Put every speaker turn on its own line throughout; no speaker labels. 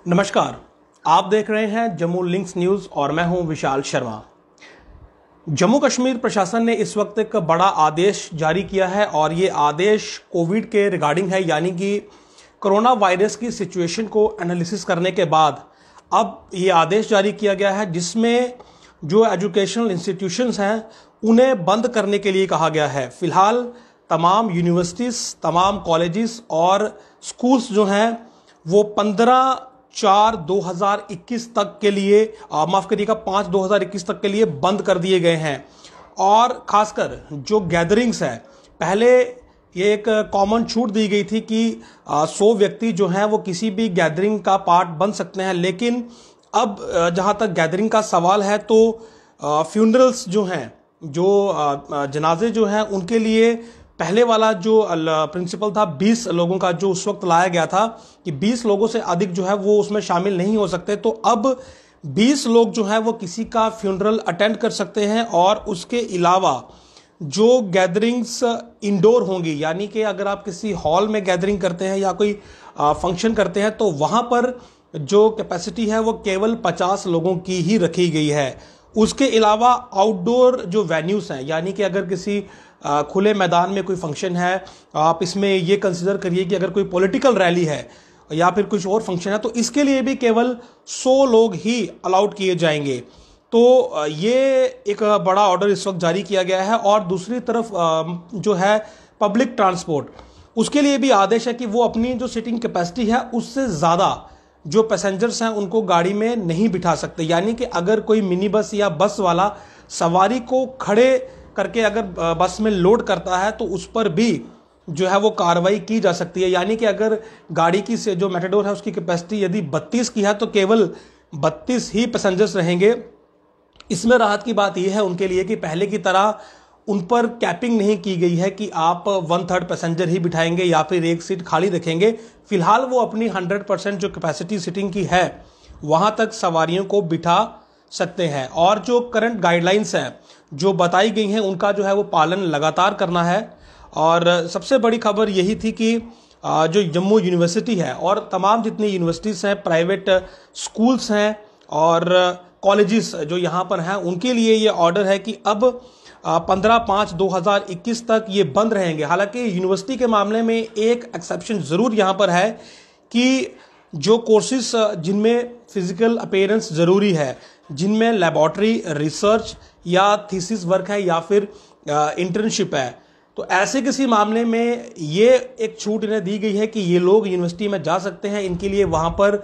नमस्कार। आप देख रहे हैं जम्मू लिंक्स न्यूज़ और मैं हूं विशाल शर्मा। जम्मू कश्मीर प्रशासन ने इस वक्त एक बड़ा आदेश जारी किया है और ये आदेश कोविड के रिगार्डिंग है, यानी कि कोरोना वायरस की सिचुएशन को एनालिसिस करने के बाद अब ये आदेश जारी किया गया है, जिसमें जो एजुकेशनल इंस्टीट्यूशंस हैं उन्हें बंद करने के लिए कहा गया है। फिलहाल तमाम यूनिवर्सिटीज़, तमाम कॉलेजेस और स्कूल्स जो हैं वो 15/4/2021 तक के लिए, माफ करिएगा 5/2021 तक के लिए बंद कर दिए गए हैं। और खासकर जो गैदरिंग्स है, पहले ये एक कॉमन छूट दी गई थी कि 100 व्यक्ति जो हैं वो किसी भी गैदरिंग का पार्ट बन सकते हैं, लेकिन अब जहां तक गैदरिंग का सवाल है तो फ्यूनरल्स जो हैं, जो जनाजे जो हैं, उनके लिए पहले वाला जो प्रिंसिपल था 20 लोगों का, जो उस वक्त लाया गया था कि 20 लोगों से अधिक जो है वो उसमें शामिल नहीं हो सकते, तो अब 20 लोग जो है वो किसी का फ्यूनरल अटेंड कर सकते हैं। और उसके अलावा जो गैदरिंग्स इंडोर होंगी, यानी कि अगर आप किसी हॉल में गैदरिंग करते हैं या कोई फंक्शन करते हैं तो वहां पर जो कैपेसिटी है वो केवल 50 लोगों की ही रखी गई है। उसके अलावा आउटडोर जो वेन्यूज हैं, यानी कि अगर किसी खुले मैदान में कोई फंक्शन है, आप इसमें ये कंसिडर करिए कि अगर कोई पॉलिटिकल रैली है या फिर कुछ और फंक्शन है, तो इसके लिए भी केवल 100 लोग ही अलाउड किए जाएंगे। तो ये एक बड़ा ऑर्डर इस वक्त जारी किया गया है। और दूसरी तरफ जो है पब्लिक ट्रांसपोर्ट, उसके लिए भी आदेश है कि वो अपनी जो सीटिंग कैपेसिटी है उससे ज़्यादा जो पैसेंजर्स हैं उनको गाड़ी में नहीं बिठा सकते। यानी कि अगर कोई मिनी बस या बस वाला सवारी को खड़े करके अगर बस में लोड करता है तो उस पर भी जो है वो कार्रवाई की जा सकती है। यानी कि अगर गाड़ी की से जो मेटाडोर है उसकी कैपेसिटी यदि 32 की है तो केवल 32 ही पैसेंजर्स रहेंगे। इसमें राहत की बात यह है उनके लिए कि पहले की तरह उन पर कैपिंग नहीं की गई है कि आप 1/3 पैसेंजर ही बिठाएंगे या फिर एक सीट खाली रखेंगे। फिलहाल वो अपनी 100% जो कैपेसिटी सीटिंग की है वहां तक सवारियों को बिठा सकते हैं। और जो करंट गाइडलाइंस हैं जो बताई गई हैं उनका जो है वो पालन लगातार करना है। और सबसे बड़ी खबर यही थी कि जो जम्मू यूनिवर्सिटी है और तमाम जितनी यूनिवर्सिटीज़ हैं, प्राइवेट स्कूल्स हैं और कॉलेजेस जो यहाँ पर हैं, उनके लिए ये ऑर्डर है कि अब 15/5/2021 तक ये बंद रहेंगे। हालांकि यूनिवर्सिटी के मामले में एक एक्सेप्शन ज़रूर यहाँ पर है कि जो कोर्सेज जिनमें फिजिकल अपीयरेंस ज़रूरी है, जिनमें लेबॉर्ट्री रिसर्च या थीसिस वर्क है या फिर इंटर्नशिप है, तो ऐसे किसी मामले में ये एक छूट इन्हें दी गई है कि ये लोग यूनिवर्सिटी में जा सकते हैं। इनके लिए वहाँ पर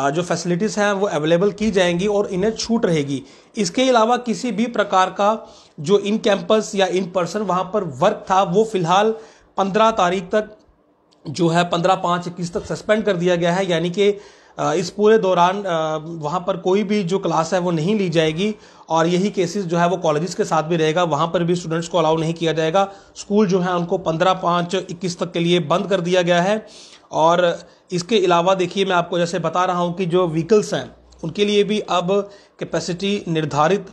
जो फैसिलिटीज़ हैं वो अवेलेबल की जाएंगी और इन्हें छूट रहेगी। इसके अलावा किसी भी प्रकार का जो इन कैंपस या इन पर्सन वहाँ पर वर्क था वो फिलहाल 15 तारीख तक जो है 15/5/21 तक सस्पेंड कर दिया गया है। यानी कि इस पूरे दौरान वहाँ पर कोई भी जो क्लास है वो नहीं ली जाएगी। और यही केसेस जो है वो कॉलेजेस के साथ भी रहेगा, वहाँ पर भी स्टूडेंट्स को अलाउ नहीं किया जाएगा। स्कूल जो है उनको 15/5/21 तक के लिए बंद कर दिया गया है। और इसके अलावा देखिए, मैं आपको जैसे बता रहा हूँ कि जो व्हीकल्स हैं उनके लिए भी अब कैपेसिटी निर्धारित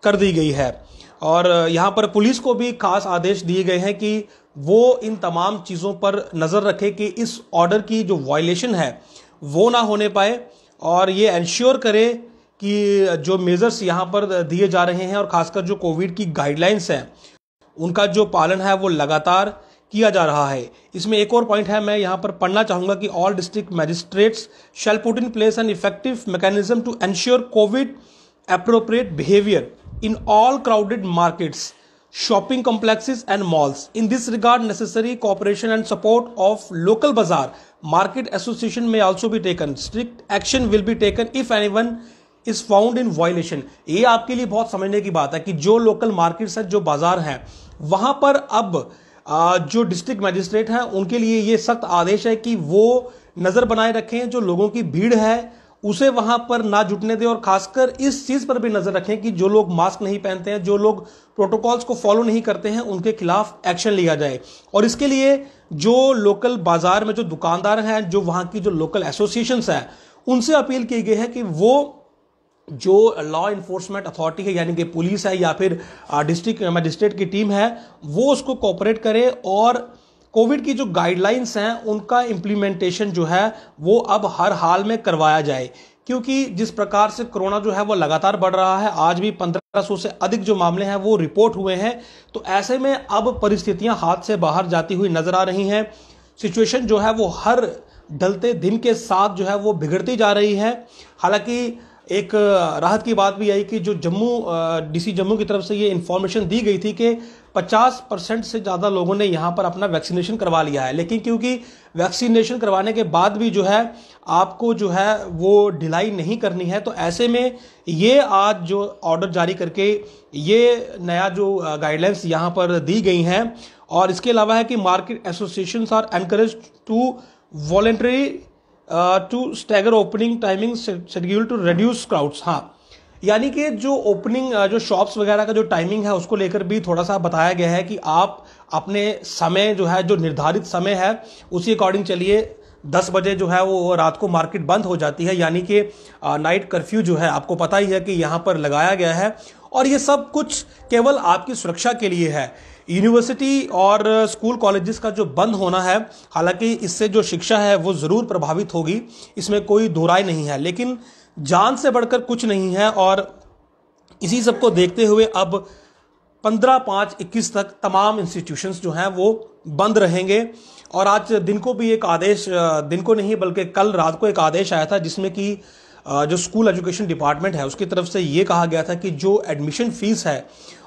कर दी गई है। और यहाँ पर पुलिस को भी खास आदेश दिए गए हैं कि वो इन तमाम चीज़ों पर नज़र रखे कि इस ऑर्डर की जो वायलेशन है वो ना होने पाए, और ये इंश्योर करे कि जो मेजर्स यहाँ पर दिए जा रहे हैं और खासकर जो कोविड की गाइडलाइंस हैं उनका जो पालन है वो लगातार किया जा रहा है। इसमें एक और पॉइंट है, मैं यहाँ पर पढ़ना चाहूँगा कि all district magistrates shall put in place an effective mechanism to ensure covid appropriate behavior in all crowded markets, shopping complexes and malls. In this regard, necessary cooperation and support of local bazaar market association may also be taken. Strict action will be taken if anyone is found in violation. ये आपके लिए बहुत समझने की बात है कि जो लोकल मार्केट्स हैं, जो बाजार हैं, वहां पर अब जो डिस्ट्रिक्ट मैजिस्ट्रेट हैं उनके लिए ये सख्त आदेश है कि वो नजर बनाए रखें, जो लोगों की भीड़ है उसे वहां पर ना जुटने दें। और खासकर इस चीज पर भी नजर रखें कि जो लोग मास्क नहीं पहनते हैं, जो लोग प्रोटोकॉल्स को फॉलो नहीं करते हैं, उनके खिलाफ एक्शन लिया जाए। और इसके लिए जो लोकल बाजार में जो दुकानदार हैं, जो वहां की जो लोकल एसोसिएशंस हैं, उनसे अपील की गई है कि वो जो लॉ इन्फोर्समेंट अथॉरिटी है, यानी कि पुलिस है या फिर डिस्ट्रिक्ट मजिस्ट्रेट की टीम है, वो उसको कोऑपरेट करे और कोविड की जो गाइडलाइंस हैं उनका इम्प्लीमेंटेशन जो है वो अब हर हाल में करवाया जाए, क्योंकि जिस प्रकार से कोरोना जो है वो लगातार बढ़ रहा है, आज भी 1500 से अधिक जो मामले हैं वो रिपोर्ट हुए हैं। तो ऐसे में अब परिस्थितियां हाथ से बाहर जाती हुई नजर आ रही हैं। सिचुएशन जो है वो हर ढलते दिन के साथ जो है वो बिगड़ती जा रही है। हालांकि एक राहत की बात भी आई कि जो डीसी जम्मू की तरफ से ये इंफॉर्मेशन दी गई थी कि 50% से ज़्यादा लोगों ने यहाँ पर अपना वैक्सीनेशन करवा लिया है, लेकिन क्योंकि वैक्सीनेशन करवाने के बाद भी जो है आपको जो है वो ढिलाई नहीं करनी है, तो ऐसे में ये आज जो ऑर्डर जारी करके ये नया जो गाइडलाइंस यहाँ पर दी गई हैं। और इसके अलावा है कि market associations are encourage to voluntary to stagger opening timing schedule to reduce crowds. हाँ, यानी कि जो ओपनिंग जो शॉप्स वगैरह का जो टाइमिंग है उसको लेकर भी थोड़ा सा बताया गया है कि आप अपने समय जो है, जो निर्धारित समय है उसी अकॉर्डिंग चलिए। 10 बजे जो है वो रात को मार्केट बंद हो जाती है, यानी कि नाइट कर्फ्यू जो है आपको पता ही है कि यहाँ पर लगाया गया है। और ये सब कुछ केवल आपकी सुरक्षा के लिए है। यूनिवर्सिटी और स्कूल कॉलेजेस का जो बंद होना है, हालांकि इससे जो शिक्षा है वो ज़रूर प्रभावित होगी, इसमें कोई दो राय नहीं है, लेकिन जान से बढ़कर कुछ नहीं है। और इसी सब को देखते हुए अब 15/5/21 तक तमाम इंस्टीट्यूशंस जो हैं वो बंद रहेंगे। और आज दिन को भी एक आदेश, दिन को नहीं बल्कि कल रात को एक आदेश आया था, जिसमें कि जो स्कूल एजुकेशन डिपार्टमेंट है उसकी तरफ से ये कहा गया था कि जो एडमिशन फीस है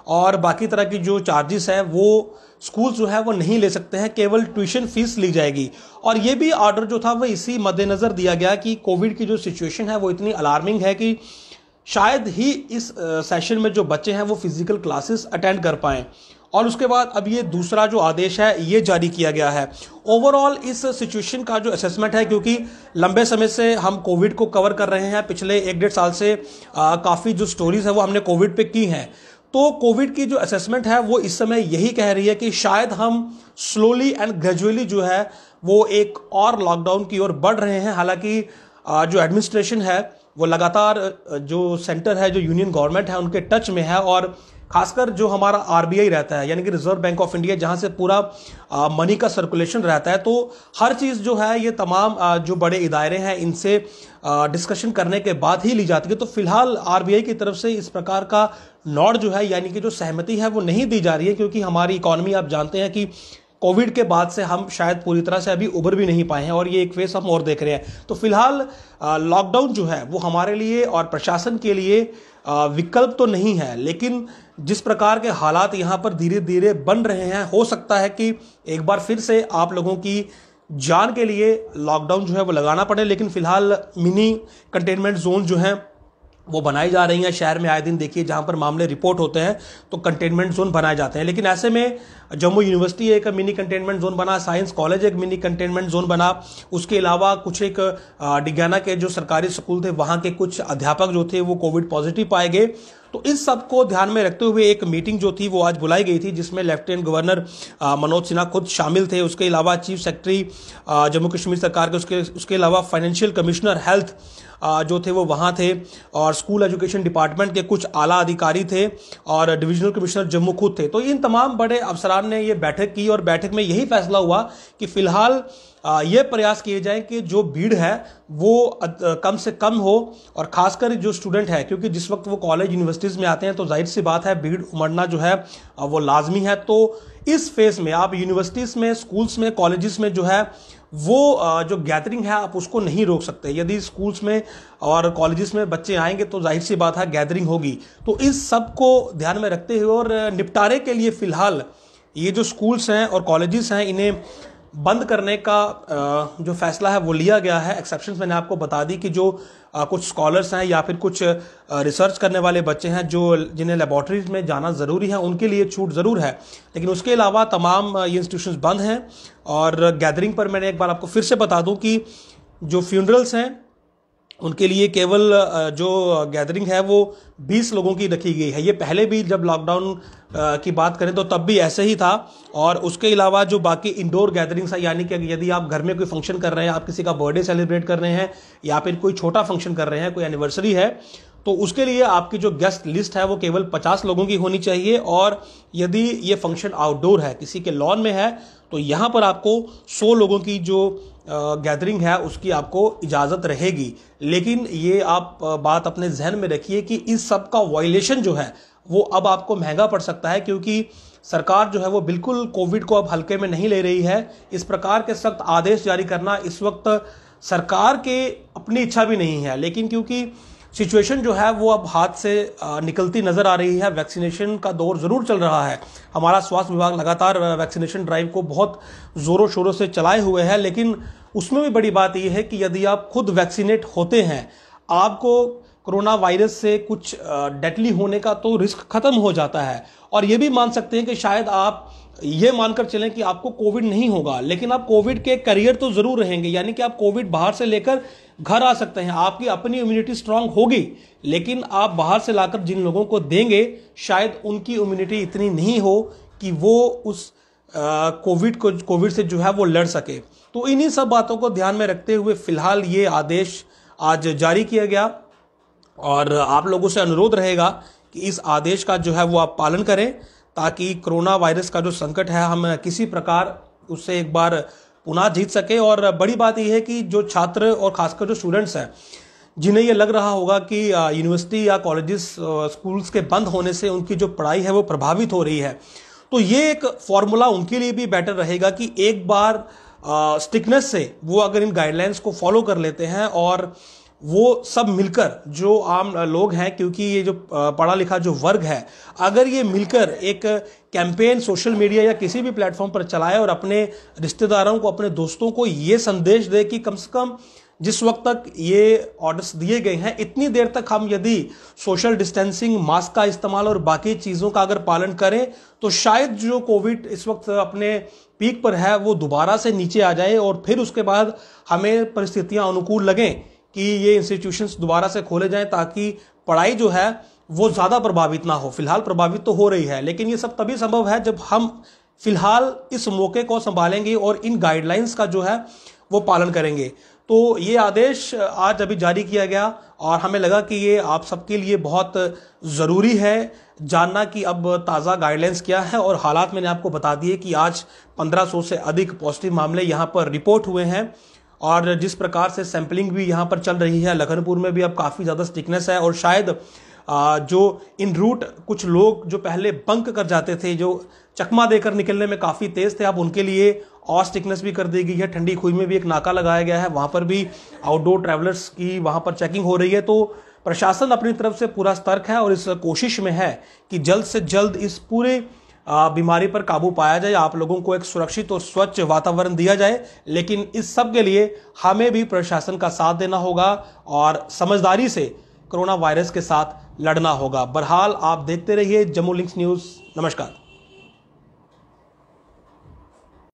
और बाकी तरह की जो चार्जेस है वो स्कूल जो है वो नहीं ले सकते हैं, केवल ट्यूशन फीस ली जाएगी। और ये भी ऑर्डर जो था वो इसी मद्देनजर दिया गया कि कोविड की जो सिचुएशन है वो इतनी अलार्मिंग है कि शायद ही इस सेशन में जो बच्चे हैं वो फिजिकल क्लासेस अटेंड कर पाएं। और उसके बाद अब ये दूसरा जो आदेश है ये जारी किया गया है। ओवरऑल इस सिचुएशन का जो असेसमेंट है, क्योंकि लंबे समय से हम कोविड को कवर कर रहे हैं, पिछले 1-1.5 साल से काफ़ी जो स्टोरीज है वो हमने कोविड पे की हैं, तो कोविड की जो असेसमेंट है वो इस समय यही कह रही है कि शायद हम स्लोली एंड ग्रेजुअली जो है वो एक और लॉकडाउन की ओर बढ़ रहे हैं। हालांकि जो एडमिनिस्ट्रेशन है वो लगातार जो सेंटर है, जो यूनियन गवर्नमेंट है, उनके टच में है। और खासकर जो हमारा आरबीआई रहता है, यानी कि रिजर्व बैंक ऑफ इंडिया, जहां से पूरा मनी का सर्कुलेशन रहता है, तो हर चीज़ जो है ये तमाम जो बड़े इदारे हैं इनसे डिस्कशन करने के बाद ही ली जाती है। तो फिलहाल आरबीआई की तरफ से इस प्रकार का नॉड जो है, यानी कि जो सहमति है वो नहीं दी जा रही है, क्योंकि हमारी इकॉनमी आप जानते हैं कि कोविड के बाद से हम शायद पूरी तरह से अभी उभर भी नहीं पाए हैं और ये एक फेस हम और देख रहे हैं। तो फिलहाल लॉकडाउन जो है वो हमारे लिए और प्रशासन के लिए विकल्प तो नहीं है, लेकिन जिस प्रकार के हालात यहाँ पर धीरे धीरे बन रहे हैं, हो सकता है कि एक बार फिर से आप लोगों की जान के लिए लॉकडाउन जो है वो लगाना पड़े। लेकिन फिलहाल मिनी कंटेनमेंट जोन जो हैं वो बनाई जा रही हैं शहर में। आए दिन देखिए जहां पर मामले रिपोर्ट होते हैं तो कंटेनमेंट जोन बनाए जाते हैं। लेकिन ऐसे में जम्मू यूनिवर्सिटी एक मिनी कंटेनमेंट जोन बना, साइंस कॉलेज एक मिनी कंटेनमेंट जोन बना, उसके अलावा कुछ एक डिगाना के जो सरकारी स्कूल थे वहां के कुछ अध्यापक जो थे वो कोविड पॉजिटिव पाए गए। तो इस सब को ध्यान में रखते हुए एक मीटिंग जो थी वो आज बुलाई गई थी, जिसमें लेफ्टिनेंट गवर्नर मनोज सिन्हा खुद शामिल थे। उसके अलावा चीफ सेक्रेटरी जम्मू कश्मीर सरकार के उसके अलावा फाइनेंशियल कमिश्नर हेल्थ जो थे वो वहाँ थे, और स्कूल एजुकेशन डिपार्टमेंट के कुछ आला अधिकारी थे, और डिविजनल कमिश्नर जम्मू खुद थे। तो इन तमाम बड़े अफसरान ने ये बैठक की और बैठक में यही फैसला हुआ कि फिलहाल ये प्रयास किए जाए कि जो भीड़ है वो कम से कम हो, और खासकर जो स्टूडेंट है, क्योंकि जिस वक्त वो कॉलेज यूनिवर्सिटीज़ में आते हैं तो जाहिर सी बात है भीड़ उमड़ना जो है वो लाजमी है। तो इस फेज में आप यूनिवर्सिटीज़ में, स्कूल्स में, कॉलेजेस में जो है वो जो गैदरिंग है आप उसको नहीं रोक सकते। यदि स्कूल्स में और कॉलेजेस में बच्चे आएंगे तो जाहिर सी बात है गैदरिंग होगी। तो इस सब को ध्यान में रखते हुए और निपटारे के लिए फिलहाल ये जो स्कूल्स हैं और कॉलेजेस हैं इन्हें बंद करने का जो फैसला है वो लिया गया है। एक्सेप्शंस मैंने आपको बता दी कि जो कुछ स्कॉलर्स हैं या फिर कुछ रिसर्च करने वाले बच्चे हैं जो जिन्हें लेबॉर्ट्रीज में जाना ज़रूरी है उनके लिए छूट ज़रूर है, लेकिन उसके अलावा तमाम ये इंस्टीट्यूशंस बंद हैं। और गैदरिंग पर मैंने एक बार आपको फिर से बता दूं कि जो फ्यूनरल्स हैं उनके लिए केवल जो गैदरिंग है वो 20 लोगों की रखी गई है। ये पहले भी जब लॉकडाउन की बात करें तो तब भी ऐसे ही था। और उसके अलावा जो बाकी इंडोर गैदरिंग्स है, यानी कि यदि आप घर में कोई फंक्शन कर रहे हैं, आप किसी का बर्थडे सेलिब्रेट कर रहे हैं या फिर कोई छोटा फंक्शन कर रहे हैं, कोई एनिवर्सरी है, तो उसके लिए आपकी जो गेस्ट लिस्ट है वो केवल 50 लोगों की होनी चाहिए, और यदि ये फंक्शन आउटडोर है, किसी के लॉन में है, तो यहाँ पर आपको 100 लोगों की जो गैदरिंग है उसकी आपको इजाज़त रहेगी। लेकिन ये आप बात अपने जहन में रखिए कि इस सब का वायलेशन जो है वो अब आपको महंगा पड़ सकता है, क्योंकि सरकार जो है वो बिल्कुल कोविड को अब हल्के में नहीं ले रही है। इस प्रकार के सख्त आदेश जारी करना इस वक्त सरकार के अपनी इच्छा भी नहीं है, लेकिन क्योंकि सिचुएशन जो है वो अब हाथ से निकलती नजर आ रही है। वैक्सीनेशन का दौर जरूर चल रहा है, हमारा स्वास्थ्य विभाग लगातार वैक्सीनेशन ड्राइव को बहुत जोरों शोरों से चलाए हुए है, लेकिन उसमें भी बड़ी बात यह है कि यदि आप खुद वैक्सीनेट होते हैं, आपको कोरोना वायरस से कुछ डेडली होने का तो रिस्क खत्म हो जाता है। और ये भी मान सकते हैं कि शायद आप ये मानकर चलें कि आपको कोविड नहीं होगा, लेकिन आप कोविड के करियर तो जरूर रहेंगे, यानी कि आप कोविड बाहर से लेकर घर आ सकते हैं। आपकी अपनी इम्यूनिटी स्ट्रांग होगी, लेकिन आप बाहर से लाकर जिन लोगों को देंगे शायद उनकी इम्यूनिटी इतनी नहीं हो कि वो उस कोविड से जो है वो लड़ सके। तो इन्हीं सब बातों को ध्यान में रखते हुए फिलहाल ये आदेश आज जारी किया गया, और आप लोगों से अनुरोध रहेगा कि इस आदेश का जो है वो आप पालन करें, ताकि कोरोना वायरस का जो संकट है हम किसी प्रकार उससे एक बार पुनः जीत सके। और बड़ी बात यह है कि जो छात्र और खासकर जो स्टूडेंट्स हैं, जिन्हें ये लग रहा होगा कि यूनिवर्सिटी या कॉलेजेस स्कूल्स के बंद होने से उनकी जो पढ़ाई है वो प्रभावित हो रही है, तो ये एक फॉर्मूला उनके लिए भी बेटर रहेगा कि एक बार स्टिकनेस से वो अगर इन गाइडलाइंस को फॉलो कर लेते हैं, और वो सब मिलकर जो आम लोग हैं, क्योंकि ये जो पढ़ा लिखा जो वर्ग है, अगर ये मिलकर एक कैंपेन सोशल मीडिया या किसी भी प्लेटफॉर्म पर चलाए और अपने रिश्तेदारों को, अपने दोस्तों को ये संदेश दे कि कम से कम जिस वक्त तक ये ऑर्डर्स दिए गए हैं, इतनी देर तक हम यदि सोशल डिस्टेंसिंग, मास्क का इस्तेमाल और बाकी चीज़ों का अगर पालन करें, तो शायद जो कोविड इस वक्त अपने पीक पर है वो दोबारा से नीचे आ जाए, और फिर उसके बाद हमें परिस्थितियां अनुकूल लगें कि ये इंस्टीट्यूशंस दोबारा से खोले जाएं, ताकि पढ़ाई जो है वो ज़्यादा प्रभावित ना हो। फिलहाल प्रभावित तो हो रही है, लेकिन ये सब तभी संभव है जब हम फिलहाल इस मौके को संभालेंगे और इन गाइडलाइंस का जो है वो पालन करेंगे। तो ये आदेश आज अभी जारी किया गया, और हमें लगा कि ये आप सबके लिए बहुत ज़रूरी है जानना कि अब ताज़ा गाइडलाइंस क्या है। और हालात मैंने आपको बता दिए कि आज 1500 से अधिक पॉजिटिव मामले यहाँ पर रिपोर्ट हुए हैं, और जिस प्रकार से सैंपलिंग भी यहाँ पर चल रही है, लखनपुर में भी अब काफ़ी ज़्यादा स्टिकनेस है, और शायद जो इन रूट कुछ लोग जो पहले बंक कर जाते थे, जो चकमा देकर निकलने में काफ़ी तेज़ थे, अब उनके लिए और स्टिकनेस भी कर दी गई है। ठंडी खुई में भी एक नाका लगाया गया है, वहाँ पर भी आउटडोर ट्रैवलर्स की वहाँ पर चेकिंग हो रही है। तो प्रशासन अपनी तरफ से पूरा सतर्क है और इस कोशिश में है कि जल्द से जल्द इस पूरे बीमारी पर काबू पाया जाए, आप लोगों को एक सुरक्षित और स्वच्छ वातावरण दिया जाए। लेकिन इस सब के लिए हमें भी प्रशासन का साथ देना होगा और समझदारी से कोरोना वायरस के साथ लड़ना होगा। बहरहाल आप देखते रहिए जम्मू लिंक्स न्यूज़। नमस्कार।